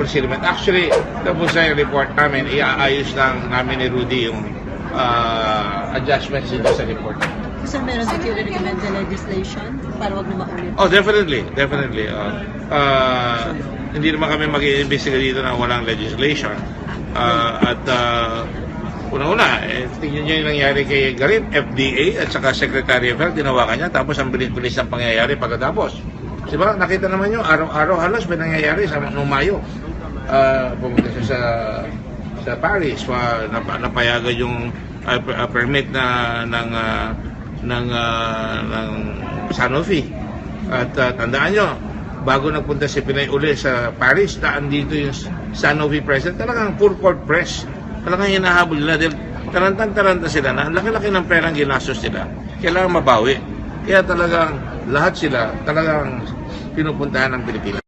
concealment. Actually, tapos sa report namin, iaayos lang namin ni Rudy yung adjustments dito sa report. Sir, meron din kayo recommend na legislation para wag na maulit? Oh, definitely. Hindi naman kami mag-iimbestiga dito na walang legislation. Una-una, tingnan nyo yung nangyari kay Garib, FDA at saka Secretary of Health, tinawakan niya, tapos ang bilis-bilis ng pangyayari pagkatapos. Diba? Nakita naman nyo, araw-araw halos may nangyayari noong Mayo. Pumunta siya sa Paris, napayagan yung permit ng Sanofi. At tandaan nyo, bago nagpunta si Pinay uli sa Paris, daan dito yung Sanofi president, talagang full court press. Talagang hinahabol nila dahil tarantang-taranta sila na ang laki-laki ng perang ginastos nila. Kailangan mabawi. Kaya talagang lahat sila talagang pinupuntahan ng Pilipinas.